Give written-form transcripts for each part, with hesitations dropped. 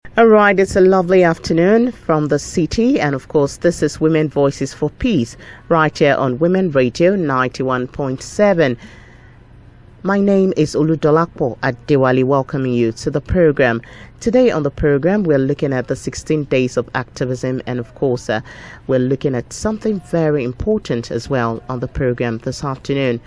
All right, it's a lovely afternoon from the city, and of course, this is Women Voices for Peace, right here on Women Radio 91.7. My name is Oludolakpo Adewale, welcoming you to the program. Today on the program, we're looking at the 16 days of activism, and of course, we're looking at something very important as well on the program this afternoon.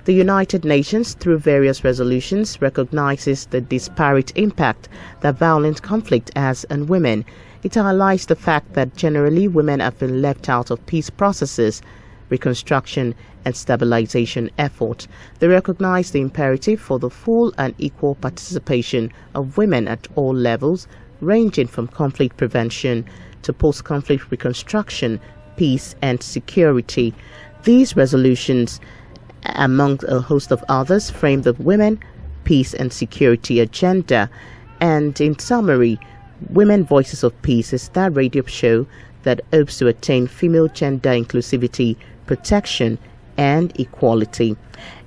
The United Nations, through various resolutions, recognizes the disparate impact that violent conflict has on women. It highlights the fact that generally women have been left out of peace processes, reconstruction and stabilization effort. They recognize the imperative for the full and equal participation of women at all levels, ranging from conflict prevention to post-conflict reconstruction, peace and security. These resolutions, among a host of others, frame the women, peace and security agenda. And in summary, Women Voices of Peace is that radio show that hopes to attain female gender inclusivity, protection and equality.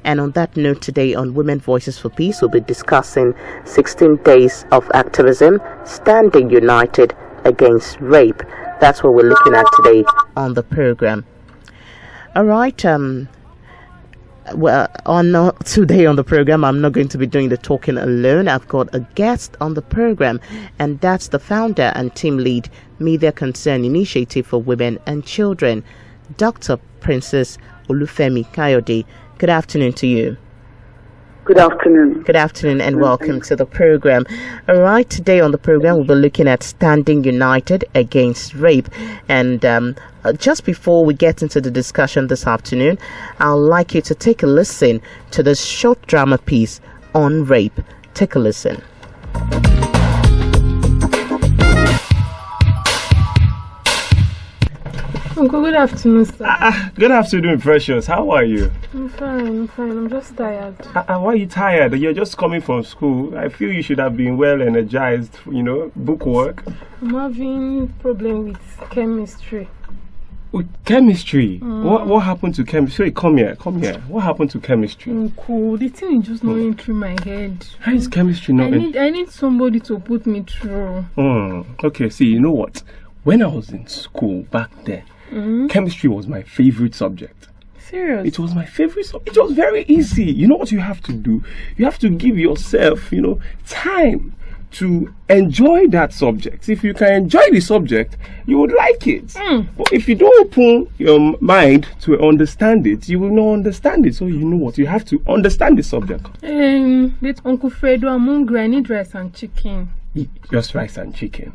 And on that note, today on Women Voices for Peace, we'll be discussing 16 days of activism, standing united against rape. That's what we're looking at today on the program. All right, well, today on the program, I'm not going to be doing the talking alone. I've got a guest on the program, and that's the founder and team lead, Media Concern Initiative for Women and Children, Dr. Princess Olufemi Kayode. Good afternoon to you. Good afternoon. Good afternoon and welcome to the program. All right, today on the program we'll be looking at standing united against rape. And just before we get into the discussion this afternoon, I'd like you to take a listen to this short drama piece on rape. Take a listen. Uncle, good afternoon, sir. Good afternoon, Precious. How are you? I'm fine. I'm just tired. Why are you tired? You're just coming from school. I feel you should have been well energized, book work. I'm having problem with chemistry. With chemistry? What happened to chemistry? Come here. What happened to chemistry? Uncle, the thing is just going through my head. How is chemistry not? I need somebody to put me through. Okay, see, you know what? When I was in school back then, chemistry was my favorite subject. Serious? It was my favorite subject. It was very easy. You know what you have to do? You have to give yourself, time to enjoy that subject. If you can enjoy the subject, you would like it. But if you don't open your mind to understand it, you will not understand it. So you know what? You have to understand the subject. With Uncle Fredo, I'm hungry. I need rice and chicken. Just rice and chicken.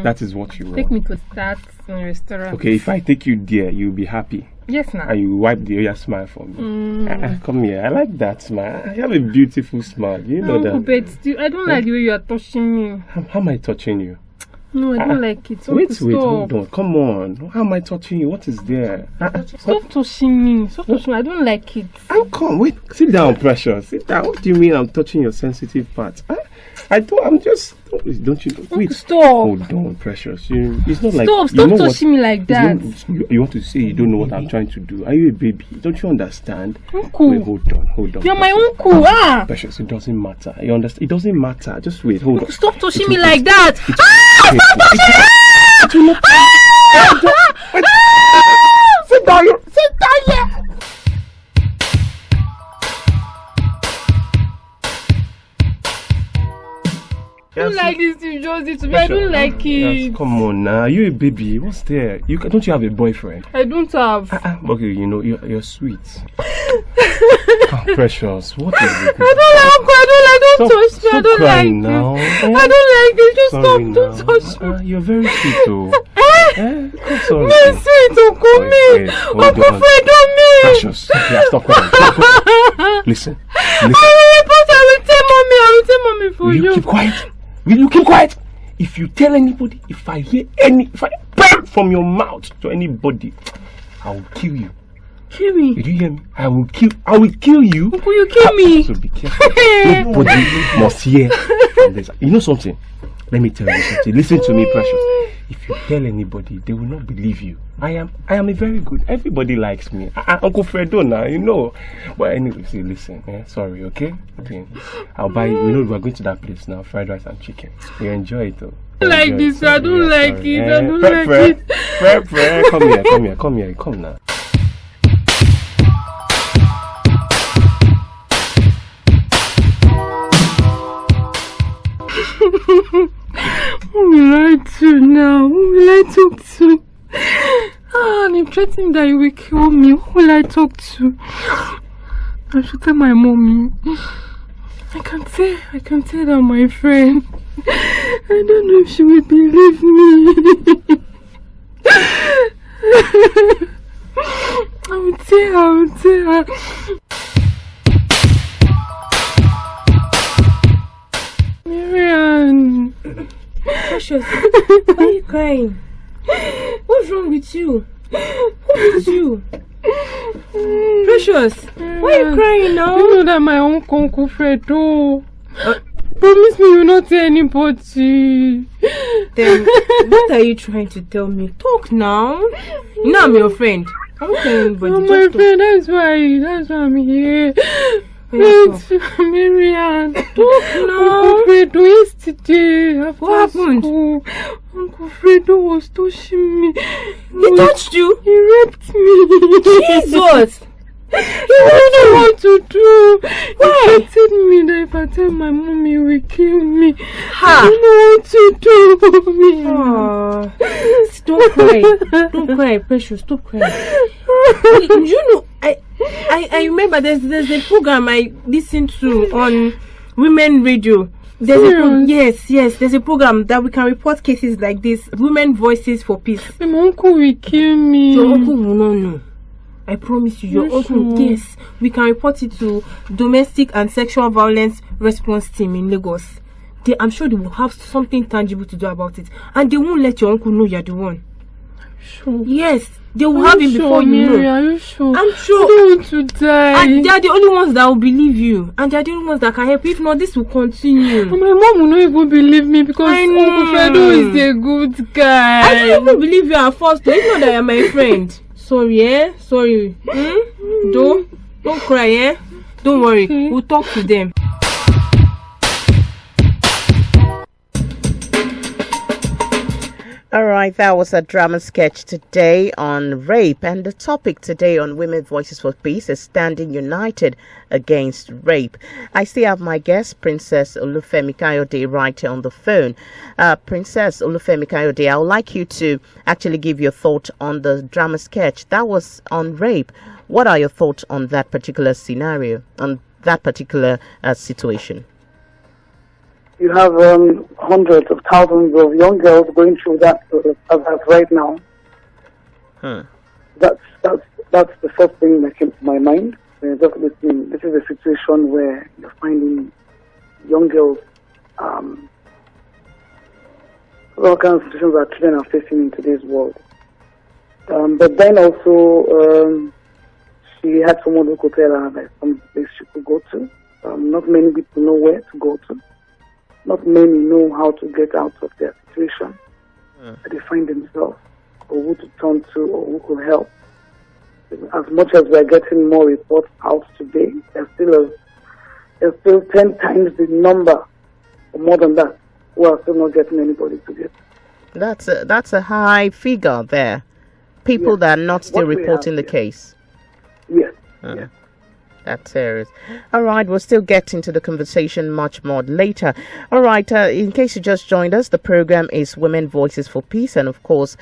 That is what you want. Take me to that restaurant. Okay, if I take you there, you'll be happy. Yes, ma'am. And you wipe the area smile for me. Come here. I like that smile. You have a beautiful smile. You know that. But I don't like the way you are touching me. How am I touching you? No, I don't like it. Wait, hold on. Come on. How am I touching you? What is there? Stop touching me. I don't like it. Come, wait. Sit down, Precious. Sit down. What do you mean I'm touching your sensitive parts? Don't you? Wait. Stop. Hold on, Precious. It's not like. Stop touching me like that. You want to say you don't know what I'm trying to do? Are you a baby? Don't you understand? Uncle. Wait, hold on. You're my uncle. Precious, it doesn't matter. You understand? It doesn't matter. Just wait. Hold on. Stop touching me like that. Stop touching me. Sit down here. I don't like this you just did to me. I don't like it. Yes, come on now. You a baby. What's there? Don't you have a boyfriend? I don't have. Okay, you're sweet. Precious, what is it? Don't touch me. I don't like now. I don't like it. Just Sorry stop. Don't touch me. You're very sweet though. Sorry. Me sweet, Uncle me. Uncle Fredo me. Precious, stop crying. Listen. I will tell mommy for you. Will you keep quiet? Will you keep quiet? If you tell anybody, if I burp from your mouth to anybody, I will kill you. Kill me? Did you hear me? I will kill you. Uncle, you kill me. So be careful. Nobody must hear from this. You know something? Let me tell you something. Listen to me, Precious. If you tell anybody, they will not believe you. I am a very good. Everybody likes me. Uncle Fredo now, you know. But anyway, see, listen. Sorry, okay? I'll buy you. We are going to that place now. Fried rice and chicken. You enjoy it though. like this. I don't like it. I don't like it. Come here. Come now. Who will I to now? Who will I talk to? And I'm threatening that you will kill me. Who will I talk to? I should tell my mommy. I can tell her, my friend. I don't know if she will believe me. I will tell her. Marian. Precious, why are you crying? What's wrong with you? Who is you? Precious, why are you crying now? You know that my uncle Fredo promise me you will not tell anybody. Then what are you trying to tell me? Talk now. You know I'm your friend. I won't tell anybody. Oh, my friend, that's why I'm here. Wait, Marian, talk now. Uncle Fredo, yesterday after what happened? School, Uncle Fredo was touching me. He touched you? He raped me. Jesus! I don't know what to do. Why? He threatened me that if I tell my mommy, he will kill me. Ha! I don't know what to do. Don't cry. Don't cry, Precious. Stop crying. You know, I remember there's a program I listened to on Women Radio. Yes, there's a program that we can report cases like this. Women Voices for Peace. My uncle will kill me. Your uncle will not know. I promise you, your uncle. Yes, we can report it to Domestic and Sexual Violence Response Team in Lagos. I'm sure they will have something tangible to do about it, and they won't let your uncle know you're the one. Sure. Yes, they will have him before you know. Are you sure? I'm sure. I don't want to die. And they are the only ones that will believe you, and they are the only ones that can help you. If not, this will continue. And my mom will not even believe me because Uncle Fredo is a good guy. I don't even believe you at first. It's not that you're my friend. Sorry, Sorry. Don't cry, Don't worry. Okay. We'll talk to them. All right, that was a drama sketch today on rape, and the topic today on Women Voices for Peace is standing united against rape. I still have my guest, Princess Olufemi Kayode, right here on the phone. Princess Olufemi Kayode, I would like you to actually give your thought on the drama sketch that was on rape. What are your thoughts on that particular scenario, on that particular situation? You have hundreds of thousands of young girls going through that right now. That's the first thing that came to my mind. Just listening, this is a situation where you're finding young girls, all kinds of situations that children are facing in today's world. But then also, she had someone who could tell her that some place she could go to. Not many people know where to go to. Not many know how to get out of their situation that they find themselves, or who to turn to, or who could help. As much as we're getting more reports out today, there's still 10 times the number, or more than that, who are still not getting anybody to get. That's a high figure there. People that are not still reporting the case. Yes. Yes. That's serious. All right, we'll still get into the conversation much more later. All right, in case you just joined us, the program is Women Voices for Peace. And of course,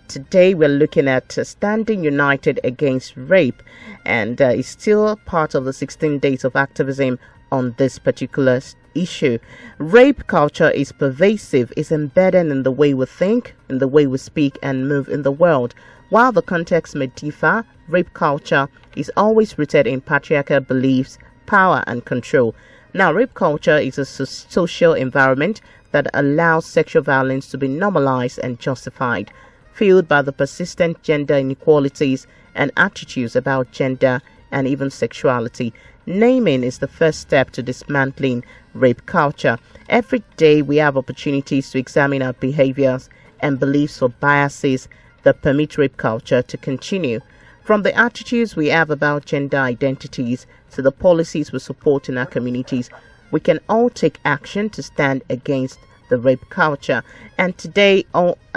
today we're looking at standing united against rape. And it's still part of the 16 days of activism on this particular issue. Rape culture is pervasive, is embedded in the way we think, in the way we speak and move in the world. While the context may differ, rape culture is always rooted in patriarchal beliefs, power and control. Now, rape culture is a social environment that allows sexual violence to be normalized and justified, fueled by the persistent gender inequalities and attitudes about gender and even sexuality. Naming is the first step to dismantling rape culture. Every day we have opportunities to examine our behaviors and beliefs or biases that permit rape culture to continue. From the attitudes we have about gender identities to the policies we support in our communities, we can all take action to stand against the rape culture. And today,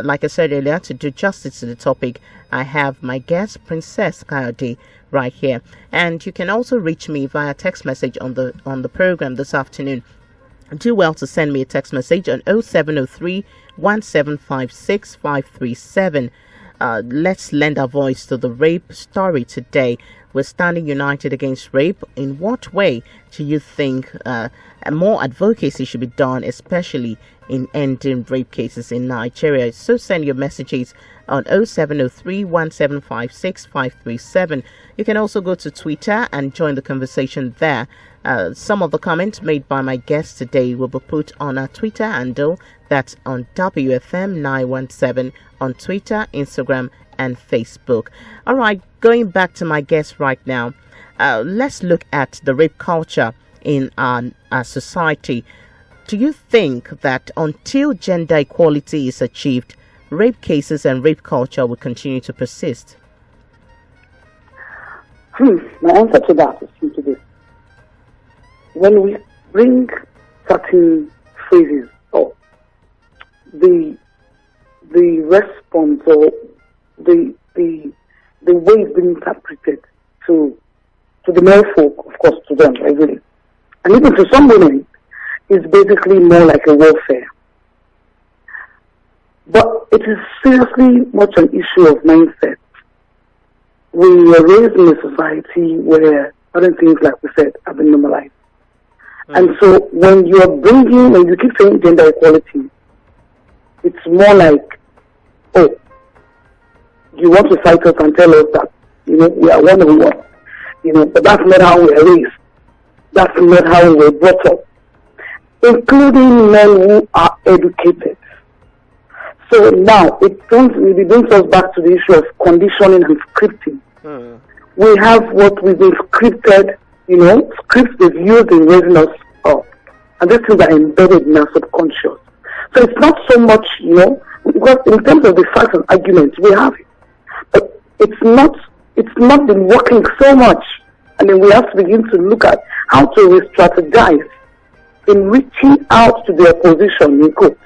like I said earlier, to do justice to the topic, I have my guest, Princess Kayode, right here. And you can also reach me via text message on the program this afternoon. Do well to send me a text message on 0703 1756 537. Let's lend our voice to the rape story today. We're standing united against rape. In what way do you think more advocacy should be done, especially in ending rape cases in Nigeria? So send your messages on 0703 1756 537. You can also go to Twitter and join the conversation there. Some of the comments made by my guests today will be put on our Twitter handle. That's on WFM917 on Twitter, Instagram, and Facebook. All right, going back to my guest right now, let's look at the rape culture in our society. Do you think that until gender equality is achieved, rape cases and rape culture will continue to persist? My answer to that is simply this. When we bring certain phrases or the response or the way it's been interpreted to the male folk, of course, to them, really, and even to some women, is basically more like a warfare. But it is seriously much an issue of mindset. We were raised in a society where certain things, like we said, have been normalized. And so when you keep saying gender equality, it's more like, oh, you want to fight us and tell us that, we are one on one. But that's not how we are raised. That's not how we were brought up. Including men who are educated. So now, it brings us back to the issue of conditioning and scripting. We have what we've been scripted, scripts they've used in raising us up. And these things are embedded in our subconscious. So it's not so much, because in terms of the facts and arguments, we have it. But it's not been working so much. And then we have to begin to look at how to re-strategize in reaching out to the opposition, in quotes,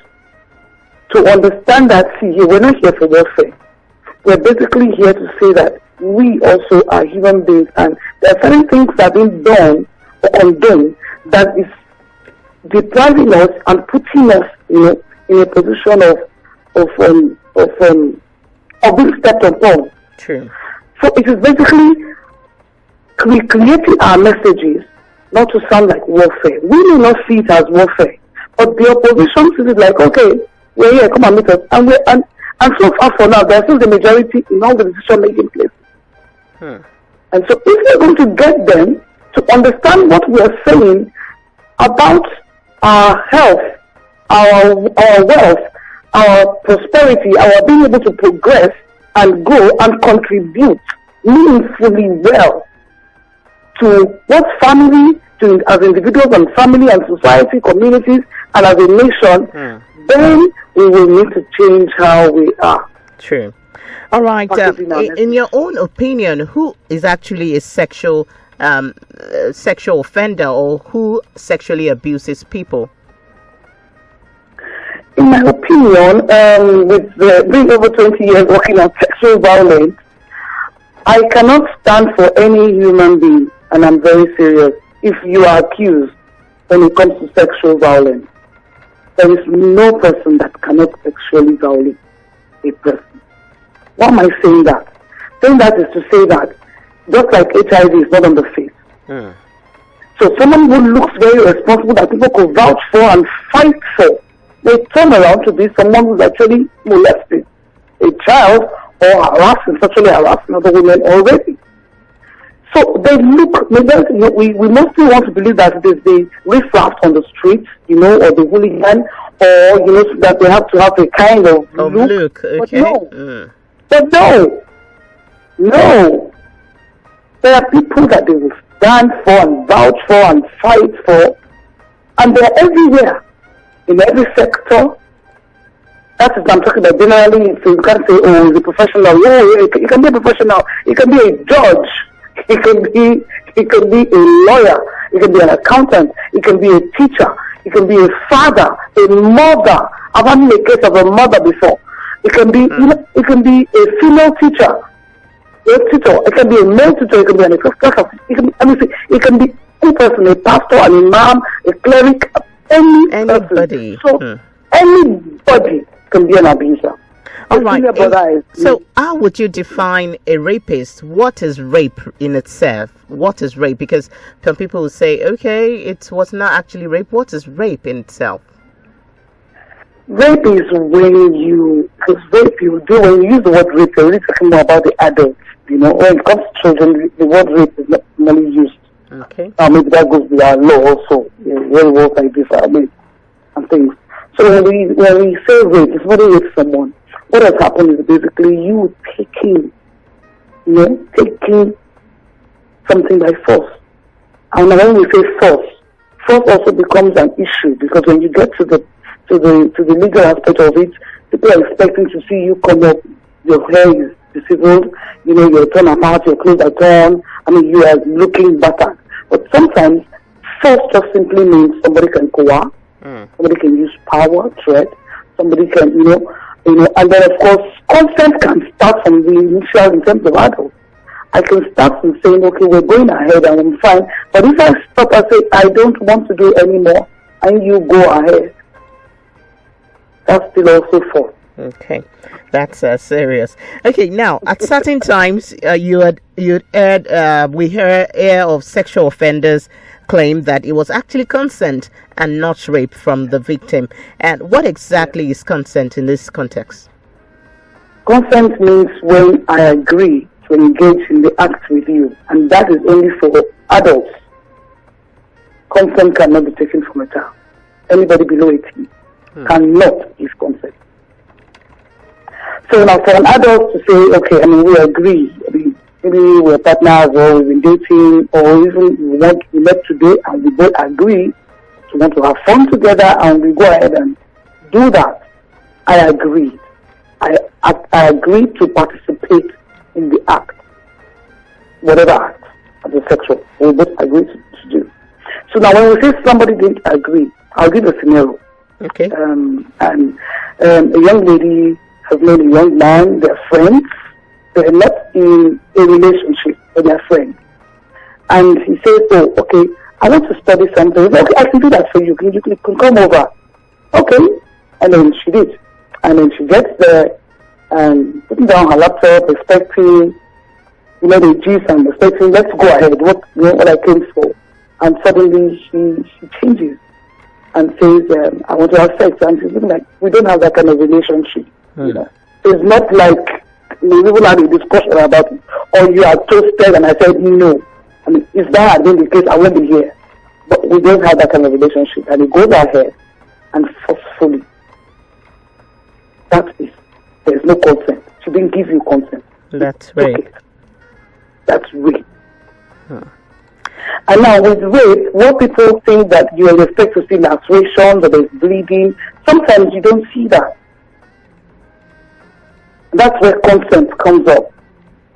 to understand that, we're not here for warfare. We're basically here to say that we also are human beings, and there are certain things that have been done or undone that is depriving us and putting us, in a position of being stepped upon. True. So it is basically creating our messages not to sound like warfare. We may not see it as warfare, but the opposition sees it like, okay, we're here, come and meet us. And so far for now, there's still the majority in all the decision-making places. And so if we're going to get them to understand what we are saying about our health, our wealth, our prosperity, our being able to progress and grow and contribute meaningfully well to what family, as individuals and family and society, communities, and as a nation, then we will need to change how we are. True. All right. In your own opinion, who is actually a sexual offender, or who sexually abuses people? In my opinion, with being over 20 years working on sexual violence, I cannot stand for any human being, and I'm very serious, if you are accused when it comes to sexual violence. There is no person that cannot sexually violate a person. Why am I saying that? Saying that is to say that just like HIV is not on the face. So someone who looks very responsible that people could vouch for and fight for, they turn around to be someone who's actually molested a child or sexually harassing other women already. So they look, we mostly want to believe that it is the riffraff on the streets, or the hooligan, or, so that they have to have a kind of look. Okay. But no. There are people that they will stand for and vouch for and fight for, and they're everywhere, in every sector. That is what I'm talking about generally. So you can't say, oh, he's a professional. Oh, he can be a professional. He can be a judge. He can be a lawyer. He can be an accountant. He can be a teacher. It can be a father, a mother. I've had a case of a mother before. It can be, it can be a female teacher, it can be a male teacher, it can be an it can be any person, a pastor, an imam, a cleric, anybody. So anybody can be an abuser. All right. So how would you define a rapist? What is rape in itself? What is rape? Because some people will say, okay, it was not actually rape. What is rape in itself? Rape is when you use the word rape, you're really talking more about the adults. You know, when it comes to children, the word rape is not normally used. Okay. Maybe that goes with our law also. Very well like this, and things. So when we say rape, if somebody rapes someone, what has happened is basically you taking something by force. And when we say force also becomes an issue, because when you get to the legal aspect of it, people are expecting to see you come up, your hair is disabled, you're torn apart, your clothes are torn, you are looking battered. But sometimes force just simply means somebody can coerce, somebody can use power, threat, somebody can, and then of course consent can start from the initial in terms of adults. I can start from saying, okay, we're going ahead and I'm fine, but if I stop and say, I don't want to do anymore, and you go ahead, that's still also force. Okay, that's serious. Okay, now at certain times we heard of sexual offenders claim that it was actually consent and not rape from the victim. And what exactly is consent in this context? Consent means when I agree to engage in the act with you, and that is only for adults. Consent cannot be taken from a child. Anybody below 18 cannot give consent. So now for an adult to say, okay, we agree, maybe we're partners or we've been dating or even we met today and we both agree to want to have fun together and we go ahead and do that. I agree. I agree to participate in the act, whatever act, as a sexual, we both agree to do. So now when we say somebody didn't agree, I'll give a scenario. Okay. And a young lady has known a young man, they're friends, they're not in a relationship, but they're friends. And he says, oh, okay, I want to study something. Okay, I can do that for you. You can come over. Okay. And then she did. And then she gets there and putting down her laptop, expecting, the gist and expecting, let's go ahead, what I came for. And suddenly she changes and says, I want to have sex. And she's looking like, we don't have that kind of relationship. It's not like we even had a discussion about it, or you are toasted and I said no. If that had been the case, I won't be here. But we don't have that kind of relationship. And he goes ahead and forcefully. That is, there's no consent. She didn't give you consent. That's rape. Okay. That's rape. And now with rape, what people think that you expect to see lacerations or there's bleeding, sometimes you don't see that. That's where consent comes up.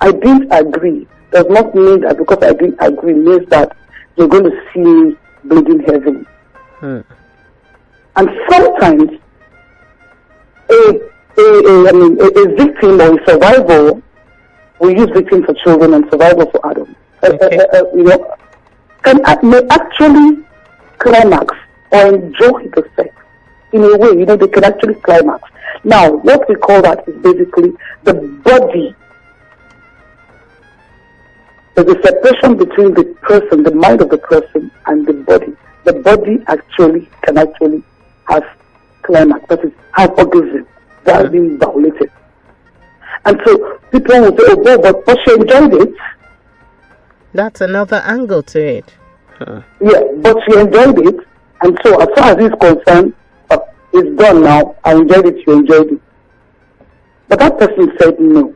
I didn't agree. Does not mean that because I didn't agree means that you're going to see me bleeding heavily. And sometimes a victim or a survivor, we use victim for children and survivor for adults. May actually climax or enjoy the sex in a way. They can actually climax. Now, what we call that is basically the body. There's a separation between the person, the mind of the person, and the body. The body can have climax. That is, have orgasm. That has been violated. And so people will say, oh, but she enjoyed it. That's another angle to it. Yeah, but she enjoyed it. And so as far as it's concerned, it's done now. I enjoyed it, you enjoyed it. But that person said no.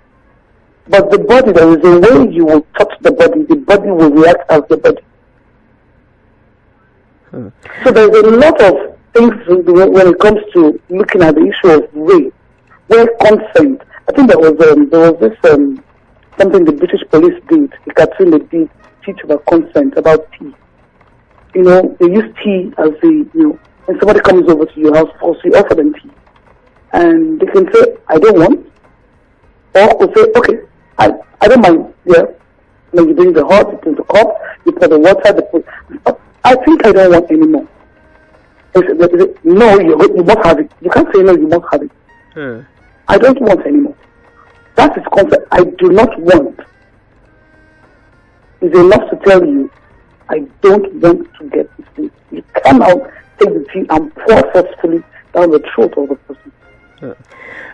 But the body, there is a way you will touch the body will react as the body. So there's a lot of things when it comes to looking at the issue of rape, where consent. I think there was this something the British police did, a cartoon they did, teach about consent, about tea. They use tea as and somebody comes over to your house, force you offer them tea, and they can say, I don't want, or will say, okay, I don't mind, yeah. When you bring the hot, you put the cup, you put the water, I think I don't want anymore. No, you must have it. You can't say no, you must have it. I don't want anymore. That is concept. I do not want. Is enough to tell you, I don't want to get this thing. You cannot take the tea and pour forcefully down the throat of the person.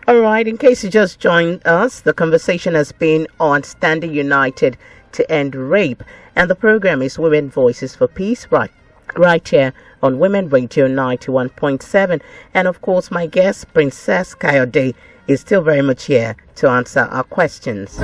All right, in case you just joined us, the conversation has been on Standing United to End Rape, and the program is Women Voices for Peace, right here on Women Radio 91.7. And of course, my guest, Princess Kayode, is still very much here to answer our questions.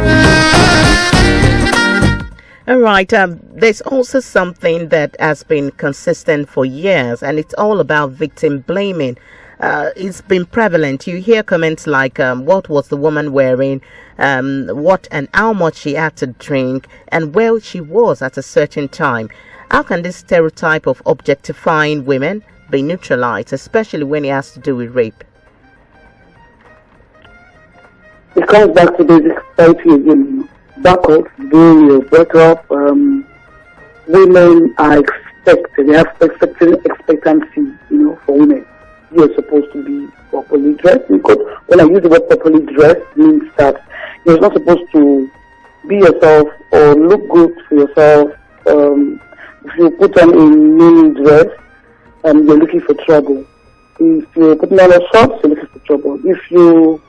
All right, there's also something that has been consistent for years, and it's all about victim blaming. It's been prevalent. You hear comments like, what was the woman wearing, what and how much she had to drink, and where she was at a certain time. How can this stereotype of objectifying women be neutralized, especially when it has to do with rape? It comes back to basic society again. Backup, during your breakup, women are expected, they have expectancy, for women. You're supposed to be properly dressed. Because when I use the word properly dressed, it means that you're not supposed to be yourself or look good for yourself. If you put on a mini dress, you're looking for trouble. If you're putting on a shorts, you're looking for trouble. If you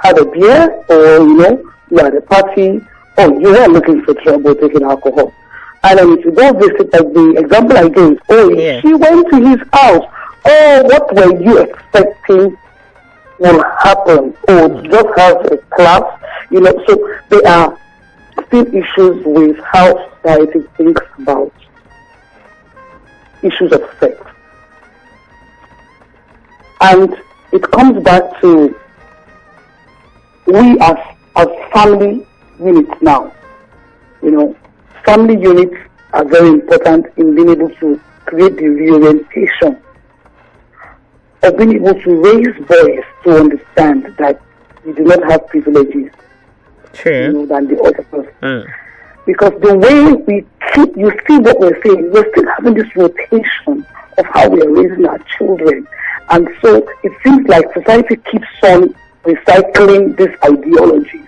had a beer or, you had a party, you are looking for trouble taking alcohol. And then if you go visit, like the example I gave, she went to his house. What were you expecting will happen? Just have a class, so there are still issues with how society thinks about issues of sex. And it comes back to we as family units now. Family units are very important in being able to create the reorientation of being able to raise boys to understand that you do not have privileges than the other person. Because the way you see what we're saying, we're still having this rotation of how we are raising our children. And so it seems like society keeps on recycling these ideologies,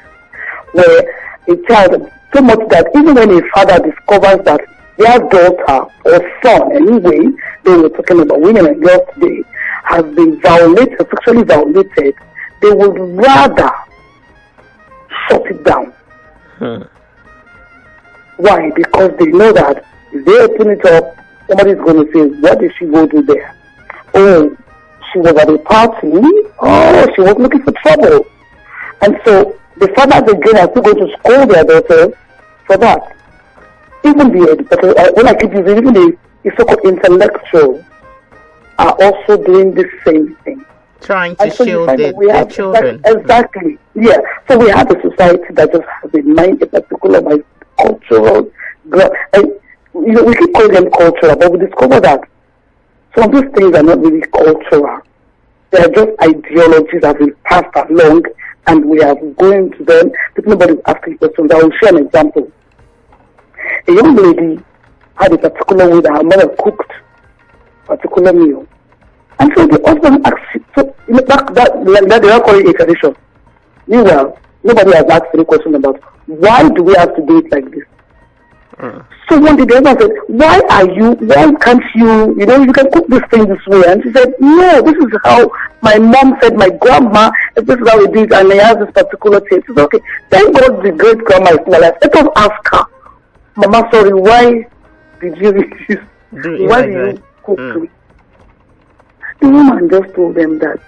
where a child, so much that even when a father discovers that their daughter or son, anyway, they were talking about women and girls today, has been violated, sexually violated, they would rather shut it down. Why? Because they know that if they open it up, somebody's going to say, what did she go do there? She was at a party. She was looking for trouble. And so the fathers again are still going to scold their daughters for that. Even when I keep using, even the so-called intellectual are also doing the same thing. Trying to shield their children. Exactly. Yeah. So we have a society that just has in mind a particular cultural. And, we keep calling them cultural, but we discover that some of these things are not really cultural. They are just ideologies that have been passed along, and we are going to them. But nobody's asking questions. I will share an example. A young lady had a particular way that her mother cooked a particular meal. And so the husband asked, that they are calling a tradition. Meanwhile, nobody has asked any question about why do we have to do it like this? So one day the husband said, why can't you, you can cook this thing this way? And she said, no, this is how my mom said, my grandma, this is how we do it, and he has this particular taste. She said, okay, thank God the great grandma is still alive. Let us ask her, Mama, sorry, why did you cook me? The woman just told them that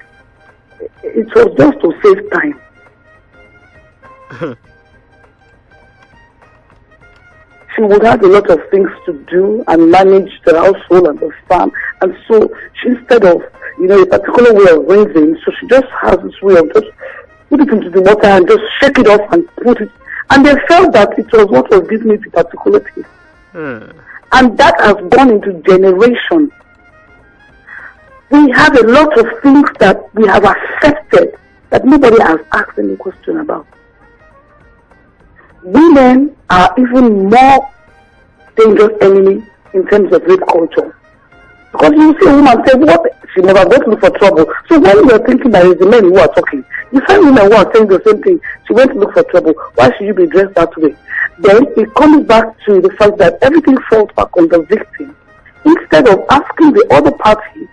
it was just to save time. She would have a lot of things to do and manage the household and the farm. And so she, instead of, a particular way of rinsing, so she just has this way of just put it into the water and just shake it off and put it. And they felt that it was what was giving it a particular taste. And that has gone into generations. we have a lot of things that we have accepted that nobody has asked any question about. Women are even more dangerous enemy in terms of rape culture. Because you see a woman say, what? She never went to look for trouble. So when you are thinking that it's the men who are talking, you find women who are saying the same thing. She went to look for trouble. Why should you be dressed that way? Then it comes back to the fact that everything falls back on the victim. Instead of asking the other party,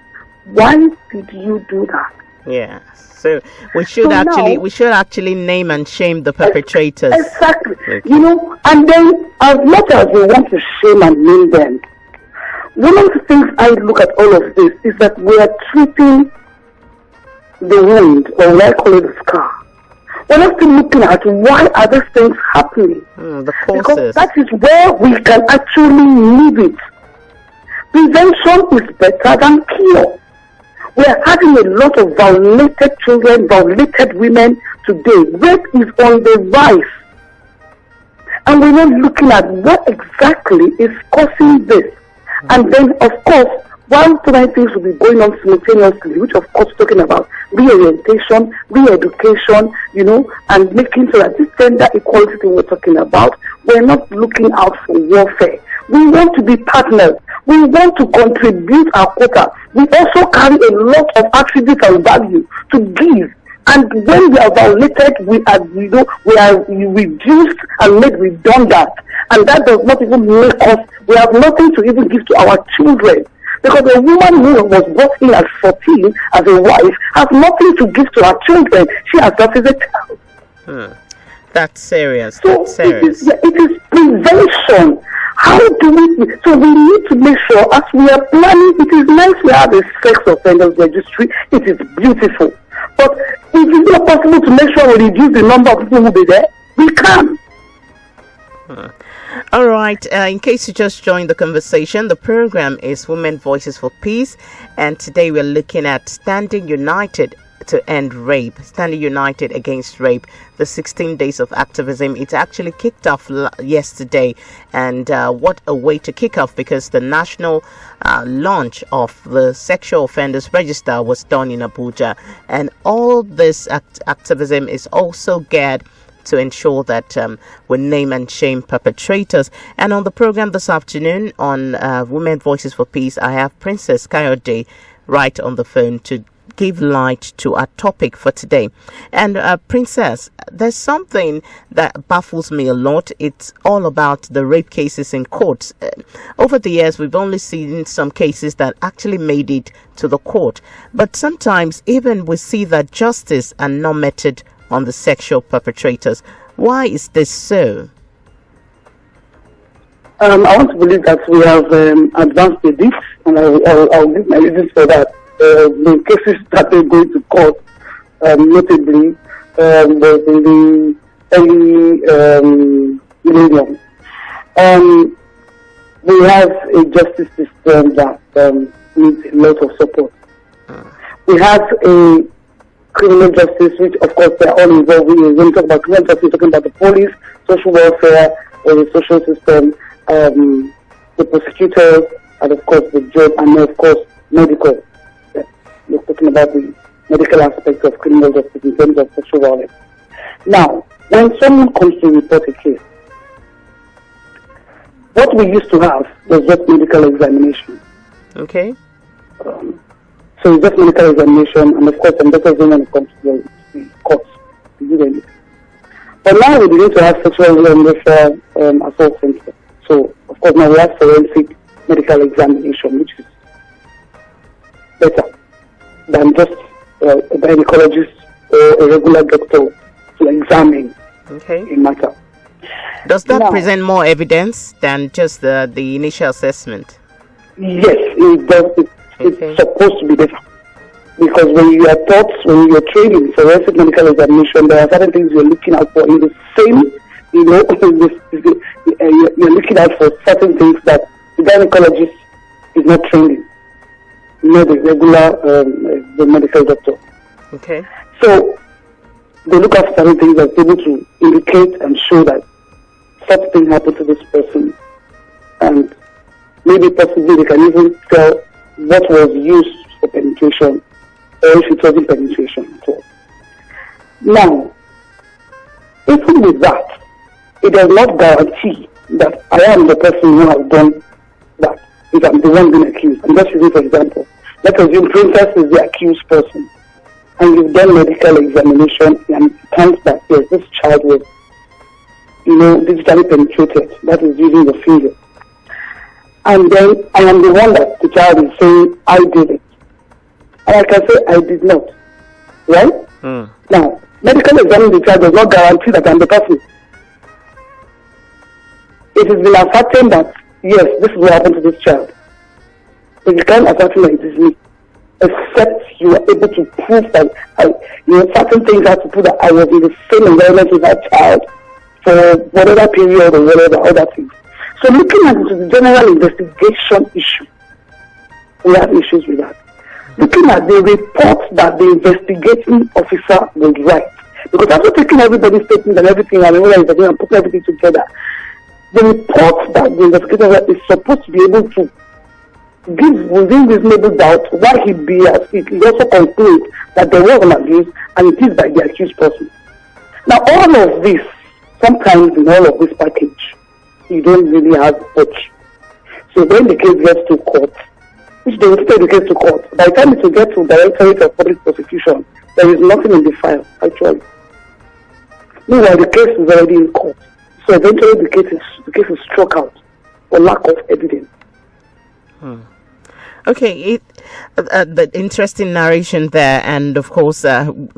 why did you do that? Yeah. So we should actually name and shame the perpetrators. Exactly. Okay. You know, and then as much as we want to shame and name them, one of the things I look at all of this is that we are treating the wound, or what I call it the scar. We're not still looking at why are these things happening. The Because causes. that is where we can actually leave it. Prevention is better than cure. We are having a lot of violated children, violated women today. Rape is on the rise. And we're not looking at what exactly is causing this. And then, of course, while so many things will be going on simultaneously, which of course talking about reorientation, re-education, you know, and making sure that this gender equality thing we're talking about, we're not looking out for warfare. We want to be partners. We want to contribute our quota. We also carry a lot of attributes and value to give. And when we are violated, we are reduced and made redundant. And that does not even make us, we have nothing to even give to our children. Because a woman who was brought in at 14 as a wife has nothing to give to her children. She herself is a child. That's serious. So That's serious. it is prevention. How do we? So we need to make sure as we are planning. It is nice we have a sex offenders registry. It is beautiful. But it is not possible to make sure we reduce the number of people who will be there. We can. All right. In case you just joined the conversation, the program is Women Voices for Peace, and today we're looking at standing united to end rape, standing united against rape. The 16 days of activism, it actually kicked off yesterday, and what a way to kick off, because the national launch of the Sexual Offenders Register was done in Abuja, and all this activism is also geared to ensure that we name and shame perpetrators. And on the program this afternoon on Women Voices for Peace, I have Princess Kayode right on the phone to give light to our topic for today. And Princess, there's something that baffles me a lot. It's all about the rape cases in courts. Over the years, we've only seen some cases that actually made it to the court. But sometimes even we see that justice are not meted on the sexual perpetrators. Why is this so? I want to believe that we have advanced a bit, and I'll give my reasons for that. The cases started going to court, notably, was in the early millennium. We have a justice system that needs a lot of support. We have a criminal justice, which of course they are all involved in. When we talk about criminal justice, we're talking about the police, social welfare, or the social system, the prosecutors, and of course the judge, and of course medical. We're talking about the medical aspect of criminal justice in terms of sexual violence. Now, when someone comes to report a case, what we used to have was just medical examination. Okay. So just medical examination, and of course some doctors when it comes to the courts to do anything. But now we begin to have sexual and racial assault center. So of course now we have forensic medical examination, which is better than just a gynecologist or a regular doctor to examine a matter. Does that present more evidence than just the initial assessment? Yes, it does. It's supposed to be better. Because when you are taught, when you are trained in forensic medical examination, there are certain things you're looking out for in the same, you're looking out for certain things that the gynecologist is not trained in. The regular the medical doctor. Okay. So they look at certain things that's able to indicate and show that such thing happened to this person, and maybe possibly they can even tell what was used for penetration, or if it wasn't penetration at all. Now, even with that, it does not guarantee that I am the person who has done that, if I'm the one being accused. I'm just using for example. Let's assume Princess is the accused person, and you've done medical examination, and it turns that yes, this child was, digitally penetrated. That is using the finger. And then I am the one that the child is saying, I did it. And I can say, I did not. Right? Now, medical examining the child does not guarantee that I'm the person. It has been ascertained that, yes, this is what happened to this child. But you can't ascertain that it is me. Except you are able to prove that, certain things have to prove that I was in the same environment with that child for whatever period or whatever other things. So looking at the general investigation issue, we have issues with that. Looking at the report that the investigating officer would write, because after taking everybody's statement and everything and putting everything together, the report that the investigating officer is supposed to be able to give within reasonable doubt why he also concludes that there was an abuse and it is by the accused person. Now all of this, sometimes in all of this package, you don't really have much. So when the case gets to court, which they will take the case to court, by the time it will get to Directorate of Public Prosecution, there is nothing in the file, actually. Meanwhile, the case is already in court. So eventually the case is struck out for lack of evidence. Okay, the interesting narration there, and of course,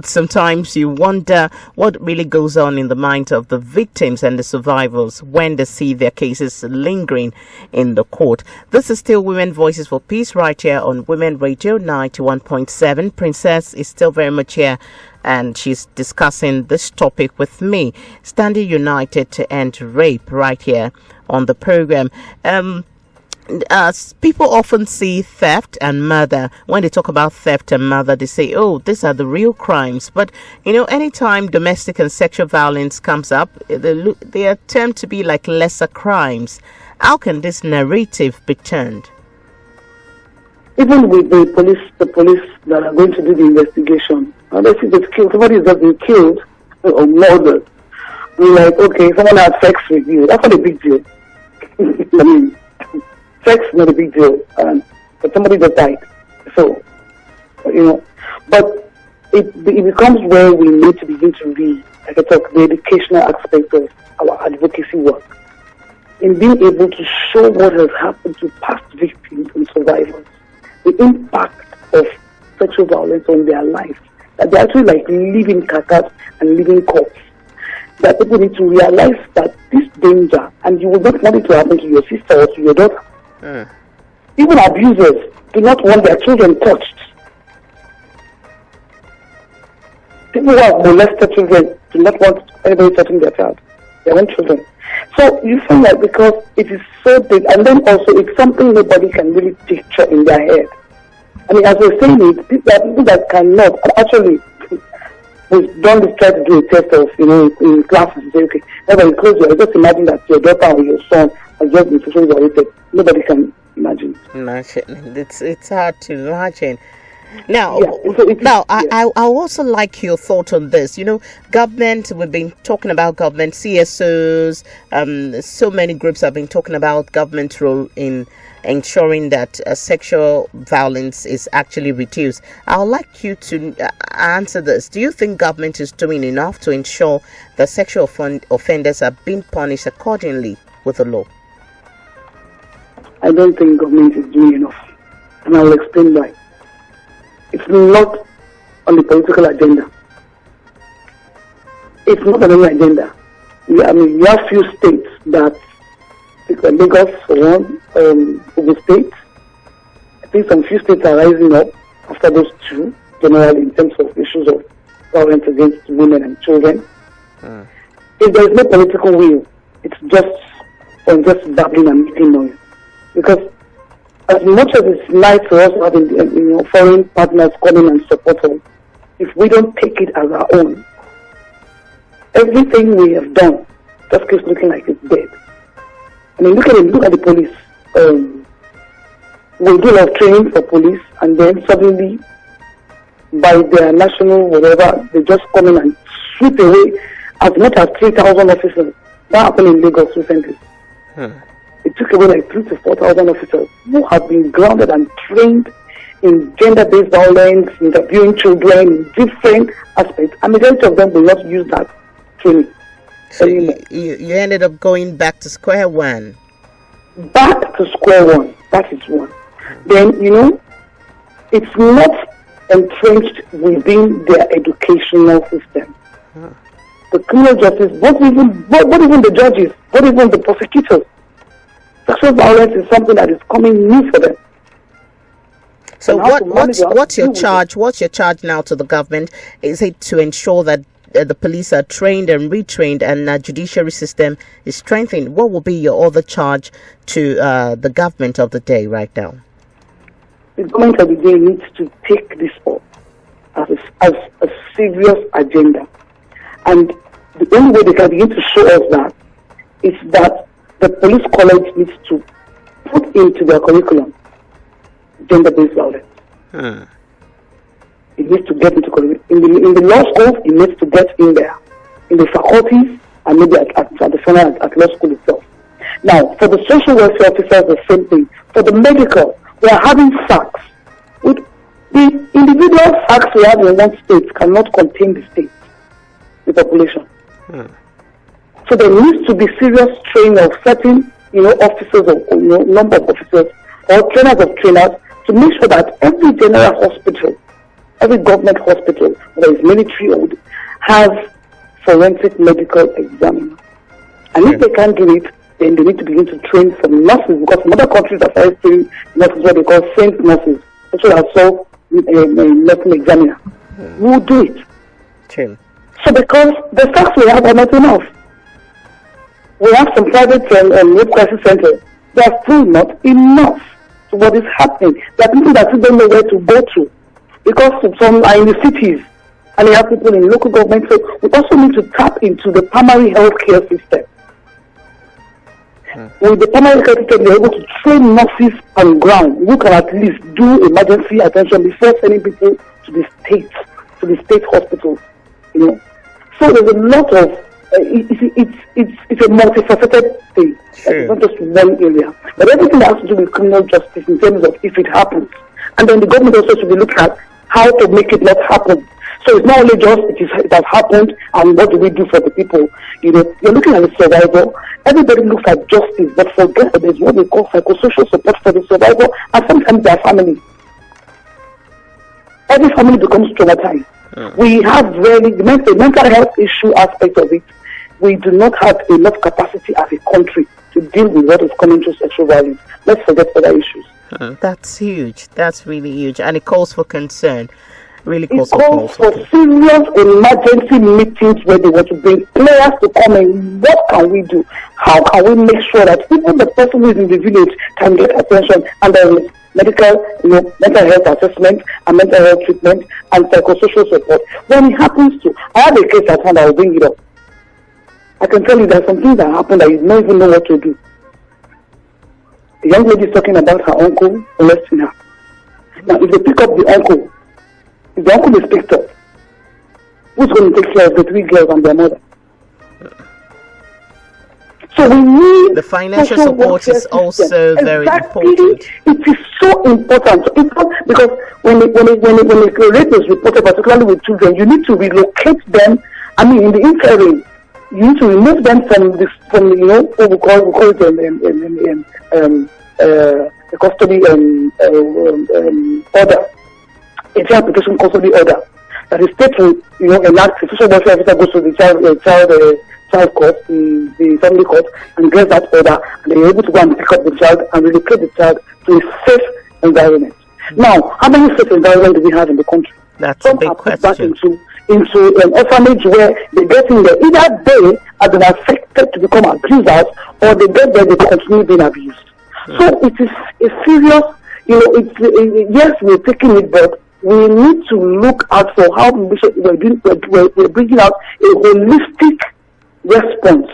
sometimes you wonder what really goes on in the minds of the victims and the survivors when they see their cases lingering in the court. This is still Women Voices for Peace right here on Women Radio 91.7. Princess is still very much here, and she's discussing this topic with me, standing united to end rape right here on the program. People often see theft and murder. When they talk about theft and murder, they say, oh, these are the real crimes. But, anytime domestic and sexual violence comes up, they attempt to be like lesser crimes. How can this narrative be turned? Even with the police that are going to do the investigation, let's see, somebody has been killed or murdered. We're like, okay, someone had sex with you. That's not a big deal. I mean, sex is not a big deal, but somebody just died. So, but it becomes where we need to begin to read, like I talk, the educational aspect of our advocacy work, in being able to show what has happened to past victims and survivors, the impact of sexual violence on their life, that they're actually like living carcass and living corpse. That people need to realize that this danger, and you will not want it to happen to your sister or to your daughter. Even abusers do not want their children touched. People who have molested children do not want anybody touching their child, their own children. So you find that because it is so big, and then also it's something nobody can really picture in their head. I mean, as we're saying it, there are people that cannot. Actually, we've done this, try to do a test of, in classes, and say, okay, nobody close your eyes. Just imagine that your daughter or your son has just been sexually violated. Nobody can imagine. It's hard to imagine. Now, yeah, I also like your thought on this. Government, we've been talking about government, CSOs, so many groups have been talking about government role in ensuring that sexual violence is actually reduced. I would like you to answer this. Do you think government is doing enough to ensure that sexual offenders are being punished accordingly with the law? I don't think government is doing enough, and I will explain why. It's not on the political agenda. It's not on any agenda. You have few states that, Lagos for one, Ogun State. I think some few states are rising up after those two, generally in terms of issues of violence against women and children. If there is no political will, it's just babbling and making noise. Because as much as it's nice for us having foreign partners coming and support us, if we don't take it as our own, everything we have done just keeps looking like it's dead. I mean, look at the police we do a lot of training for police, and then suddenly, by their national whatever, they just come in and sweep away as much as 3,000 officers. That happened in Lagos recently. It took away like 3,000 to 4,000 officers who have been grounded and trained in gender-based violence, interviewing children in different aspects. And majority of them will not use that training anymore. You ended up going back to square one. Back to square one. That is one. Then, it's not entrenched within their educational system. The criminal justice, what even the judges, what even the prosecutors. Sexual violence is something that is coming new for them. So what's your charge? What's your charge now to the government? Is it to ensure that the police are trained and retrained and the judiciary system is strengthened? What will be your other charge to the government of the day right now? The government of the day needs to take this up as a serious agenda. And the only way they can begin to show us that is that the police college needs to put into their curriculum gender-based violence. It needs to get into in the law schools. It needs to get in there, in the faculties, and maybe at the final at law school itself. Now, for the social welfare officers, the same thing. For the medical, we are having SACs. The individual SACs we have in one state cannot contain the state, the population. So there needs to be serious training of certain, officers or number of officers or trainers of trainers to make sure that every general hospital, every government hospital, whether it's military or has forensic medical examiner. And if they can't do it, then they need to begin to train some nurses, because some other countries are starting training nurses, what they call saint nurses, which are also a nursing examiner. Who will do it? True. So because the facts we have are not enough. We have some private rape crisis centers. They are still not enough to what is happening. There are people that still don't know where to go to, because some are in the cities and they have people in local government. So we also need to tap into the primary health care system. With the primary care system, we're able to train nurses on ground who can at least do emergency attention before sending people to the state hospitals. So there's a lot of it's a multifaceted thing. It's not just one area, but everything that has to do with criminal justice in terms of if it happens, and then the government also should be looking at how to make it not happen. So it's not only just it has happened and what do we do for the people. You're looking at the survivor. Everybody looks at justice, but forget that there's what we call psychosocial support for the survivor, and sometimes their family. Every family becomes traumatized. We have the mental health issue aspect of it. We do not have enough capacity as a country to deal with what is coming through sexual violence. Let's forget other issues. That's huge. That's really huge. And it calls for concern. Really calls for serious emergency meetings where they want to bring players to come in. What can we do? How can we make sure that even the person who is in the village can get attention, and there is medical, mental health assessment and mental health treatment and psychosocial support. When it happens to, I have a case at hand, I will bring it up. I can tell you there's some things that happen that you don't even know what to do. The young lady is talking about her uncle molesting her. Now, if they pick up the uncle, if the uncle is picked up, who's going to take care of the 3 girls and their mother? So we need the financial support is also very important. It is so important. It's not because when a rape is reported, particularly with children, you need to relocate them. I mean, in the interim, you need to remove them from what we call it the custody order, a child protection custody order. That is state to enact. The social welfare officer goes to the child court, the family court, and gets that order, and they're able to go and pick up the child and relocate the child to a safe environment. Now, how many safe environments do we have in the country? That's a big question. Back into an orphanage where they get in there. Either they have been affected to become abusers, or they get there, they continue being abused. So it is a serious, yes, we're taking it, but we need to look out for how we're bringing out a holistic response.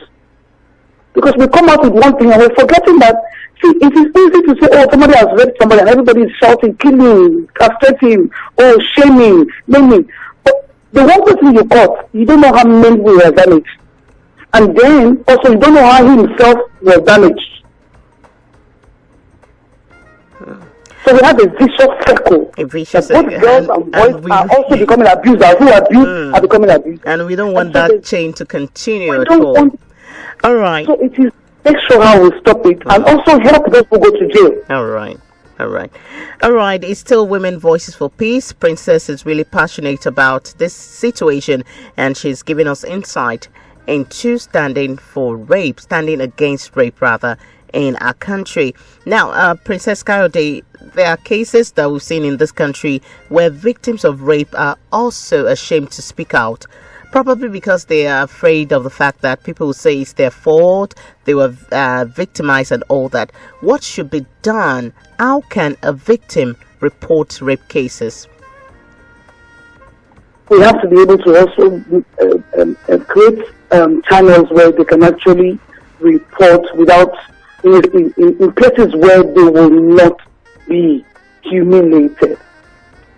A because we come out with one thing and we're forgetting that, see, it is easy to say, oh, somebody has raped somebody and everybody is shouting, killing, castrating, oh, shaming, naming. But the one person you caught, you don't know how many were damaged. And then, also, you don't know how he himself was damaged. So we have a vicious circle. A vicious both circle. girls and boys are also becoming abusers. Who abuse are becoming abused. And we don't want that chain to continue at don't all. want- All right. So it is make sure how we stop it and also help those who go to jail. All right. All right. All right. It's still Women Voices for Peace. Princess is really passionate about this situation, and she's giving us insight into standing against rape rather, in our country. Now, Princess Kayode, there are cases that we've seen in this country where victims of rape are also ashamed to speak out, probably because they are afraid of the fact that people will say it's their fault, they were victimized and all that. What should be done? How can a victim report rape cases? We have to be able to also create channels where they can actually report without in places where they will not be humiliated.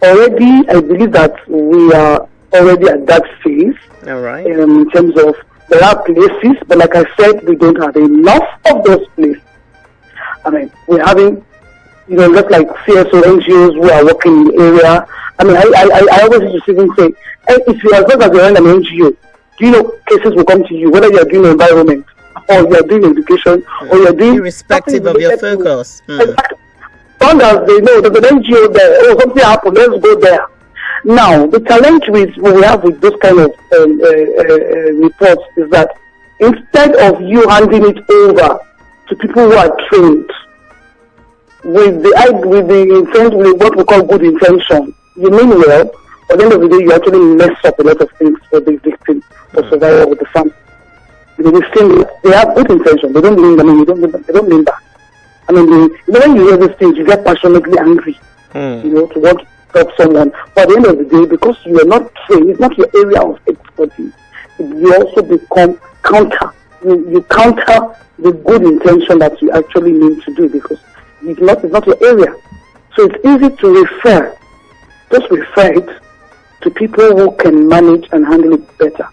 Already, I believe that we are already at that phase. All right. In terms of there are places, but like I said, we don't have enough of those places. I mean, we're having, just like CSO NGOs who are working in the area. I mean, I always used to even say, hey, if you are as long as you're in an NGO, do you know cases will come to you, whether you're doing environment, or you're doing education, or you're doing... Irrespective of your focus. Exactly. As long as they know there's an NGO there, oh, something happened, let's go there. Now, the challenge we have with those kind of reports is that instead of you handing it over to people who are trained with what we call good intention, you mean well, but at the end of the day, you actually mess up a lot of things for the victim, for survivor of the family. They have good intention. They don't mean. They don't mean that. I mean, when you hear these things, you get passionately angry. To want to stop someone. But at the end of the day, because you are not trained, it's not your area of expertise. You also become counter. You counter the good intention that you actually mean to do because it's not your area. So it's easy to refer. Just refer it to people who can manage and handle it better.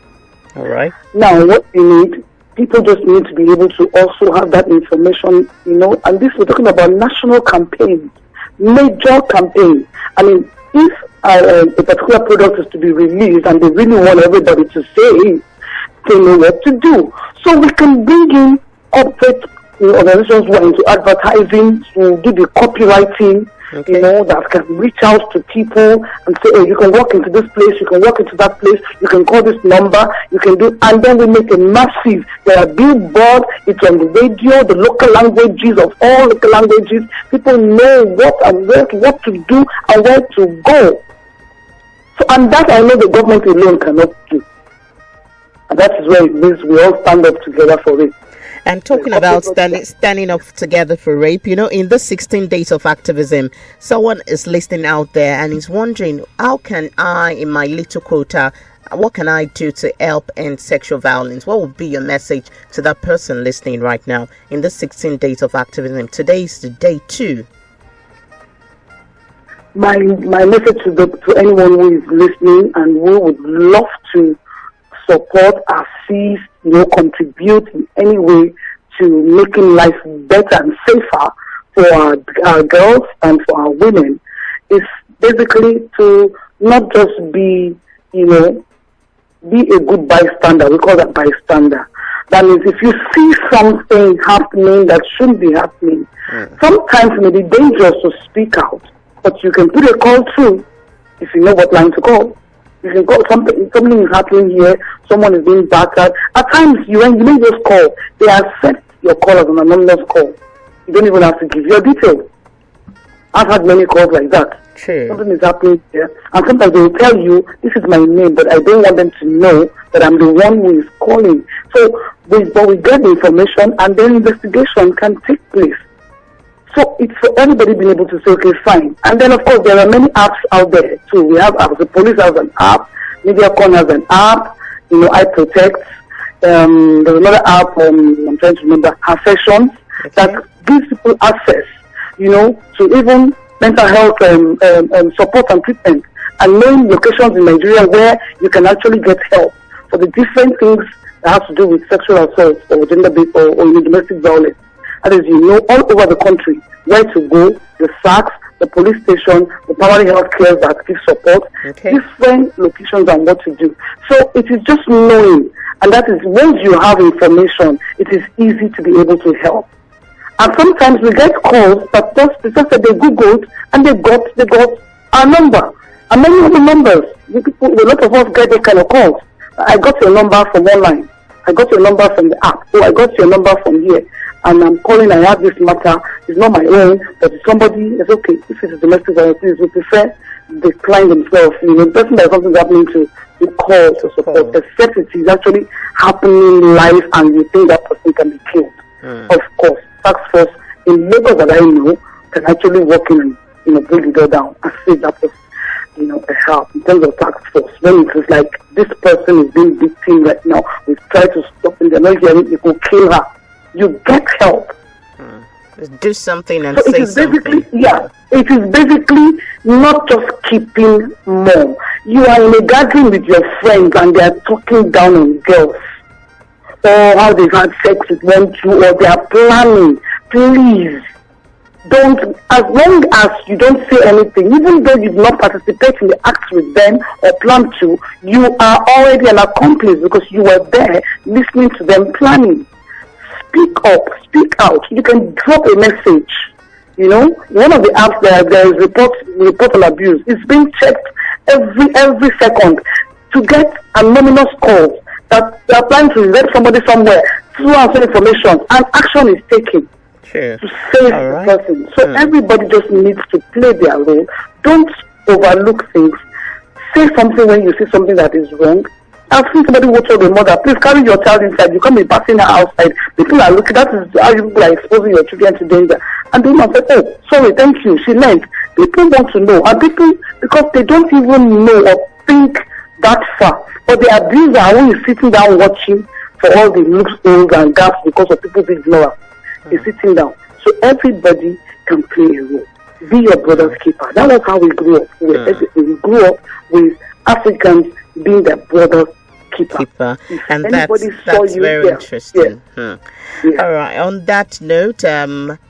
All right. Now, what you need, people just need to be able to also have that information, and this we're talking about national campaigns, major campaigns. I mean, if a particular product is to be released and they really want everybody to say, they know what to do. So we can bring in corporate organizations who are into advertising to do the copywriting, that can reach out to people and say, oh, you can walk into this place, you can walk into that place, you can call this number, you can do, and then we make a massive, there are billboards, it's on the radio, the local languages of all local languages, people know what to do and where to go. So, and that I know the government alone cannot do. And that is where it means we all stand up together for it. And talking about standing up together for rape, in the 16 days of activism, someone is listening out there and is wondering, how can I, in my little quota, what can I do to help end sexual violence? What would be your message to that person listening right now in the 16 days of activism? Today is the day 2. My message to anyone who is listening and who would love to support, assist, contribute in any way to making life better and safer for our girls and for our women is basically to not just be a good bystander. We call that bystander. That means if you see something happening that shouldn't be happening, sometimes it may be dangerous to speak out, but you can put a call through if you know what line to call. You can call something is happening here, someone is being battered. At times, you may just call. They accept your call as an anonymous call. You don't even have to give your details. I've had many calls like that. True. Something is happening here. And sometimes they will tell you, this is my name, but I don't want them to know that I'm the one who is calling. So, we get the information and then investigation can take place. So it's for everybody being able to say, okay, fine. And then, of course, there are many apps out there, too. We have apps. The police has an app. MediaCon has an app. I Protect. There's another app, I'm trying to remember, Affections, that gives people access, to even mental health support and treatment, and knowing locations in Nigeria where you can actually get help for the different things that have to do with sexual assault or gender-based or domestic violence. That is, all over the country where to go, the SACS, the police station, the primary health care that give support, different locations and what to do. So it is just knowing, and that is once you have information, it is easy to be able to help. And sometimes we get calls that just that they Googled and they got our number. And many of the numbers, a lot of us get those kind of calls. I got your number from online. I got your number from the app. Oh, I got your number from here. And I'm calling, I have this matter. It's not my own, but it's somebody. It's okay. If it's domestic violence, we prefer the client themselves. The person that something's happening to, you call to support. Except it is actually happening live and you think that person can be killed. Of course, task force in Lagos that I know can actually work in and bring the door down and save that person. A help in terms of task force. When it is like this person is being victim right now, we try to stop and they're not hearing, it will kill her. You get help. Do something and so say it is something. It is basically not just keeping mum. You are in a gathering with your friends and they are talking down on girls, or how they've had sex with one, two, or they are planning. Please don't, as long as you don't say anything, even though you do not participate in the acts with them or plan to, you are already an accomplice because you were there listening to them planning. Speak up, speak out. You can drop a message. One of the apps there is report on abuse. It's being checked every second to get anonymous calls that they are planning to let somebody somewhere through answer information, and action is taken to save the person. So everybody just needs to play their role. Don't overlook things. Say something when you see something that is wrong. I've seen somebody who told the mother, please carry your child inside. You can't be passing her outside. People are looking. That is how you are exposing your children to danger. And the woman said, oh, sorry, thank you. She learned. People want to know. And people, because they don't even know or think that far. But the abuser who is sitting down watching for all the loopholes and gaps because of people's ignorance is sitting down. So everybody can play a role. Be your brother's keeper. That was how we grew up. We grew up with Africans being their brother's keeper. And that's very interesting. All right. On that note,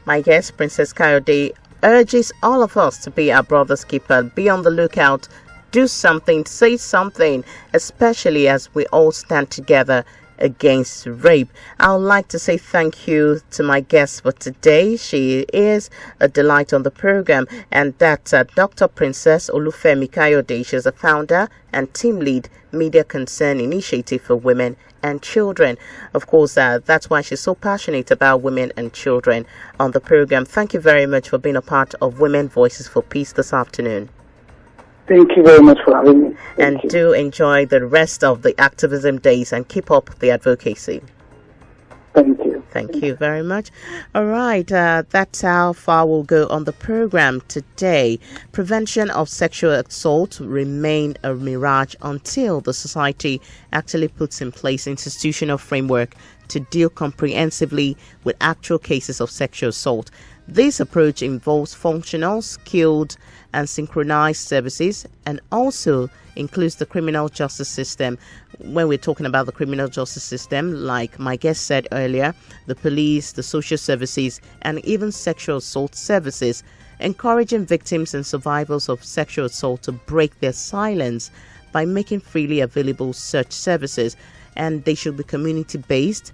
my guest, Princess Kayode, urges all of us to be our brother's keeper. Be on the lookout. Do something. Say something, especially as we all stand together against rape. I would like to say thank you to my guest for today. She is a delight on the program, and that's Dr. Princess Olufemi Kayode. She's a founder and team lead, Media Concern Initiative for Women and Children. Of course, that's why she's so passionate about women and children on the program. Thank you very much for being a part of Women Voices for Peace this afternoon. Thank you very much for having me. And do enjoy the rest of the activism days and keep up the advocacy. Thank you. Thank you very much. All right, that's how far we'll go on the program today. Prevention of sexual assault remain a mirage until the society actually puts in place institutional framework to deal comprehensively with actual cases of sexual assault. This approach involves functional, skilled, and synchronized services, and also includes the criminal justice system. When we're talking about the criminal justice system, like my guest said earlier, the police, the social services, and even sexual assault services, encouraging victims and survivors of sexual assault to break their silence by making freely available such services. And they should be community-based,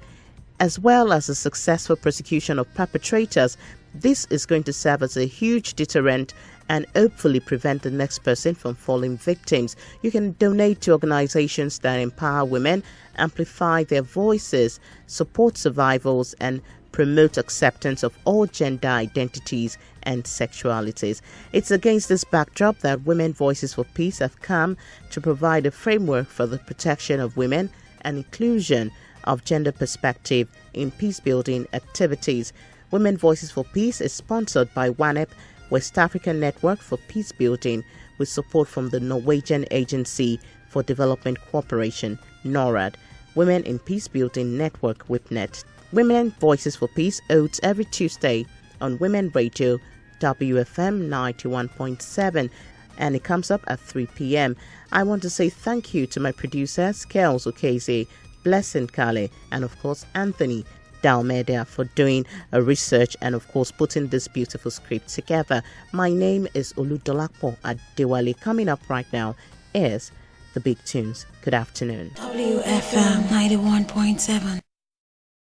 as well as a successful prosecution of perpetrators. This is going to serve as a huge deterrent and hopefully prevent the next person from falling victims. You can donate to organizations that empower women, amplify their voices, support survivors, and promote acceptance of all gender identities and sexualities. It's against this backdrop that Women Voices for Peace have come to provide a framework for the protection of women and inclusion of gender perspective in peace-building activities. Women Voices for Peace is sponsored by WANEP, West African Network for Peace Building, with support from the Norwegian Agency for Development Cooperation, NORAD. Women in Peace Building Network, WIPNET. Women Voices for Peace holds every Tuesday on Women Radio, WFM 91.7, and it comes up at 3 p.m. I want to say thank you to my producers, Kels Okeze, Blessing Kale, and of course Anthony Dalmeida for doing a research and of course putting this beautiful script together. My name is Oludolapo Adewale. Coming up right now is the Big Tunes. Good afternoon. WFM 91.7.